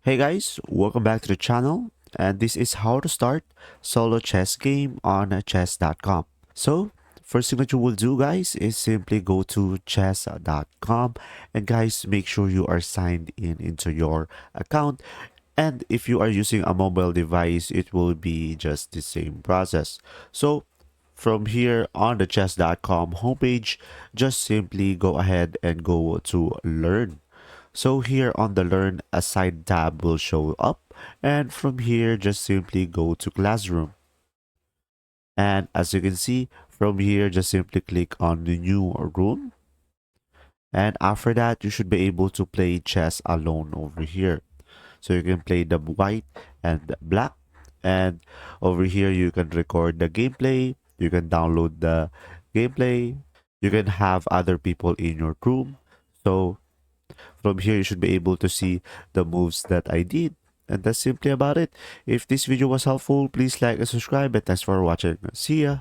Hey guys, welcome back to the channel, and this is how to start solo chess game on chess.com. So, first thing that you will do guys is simply go to chess.com, and guys, make sure you are signed in into your account. And if you are using a mobile device, it will be just the same process. So, from here on the chess.com homepage, just simply go ahead and go to learn. So here on the Learn, a side tab will show up, and from here just simply go to Classroom. And as you can see, from here just simply click on the new room, and after that you should be able to play chess alone over here. So you can play the white and the black, and over here you can record the gameplay, you can download the gameplay, you can have other people in your room. So from here, you should be able to see the moves that I did. And that's simply about it. If this video was helpful, please like and subscribe. And thanks for watching. See ya.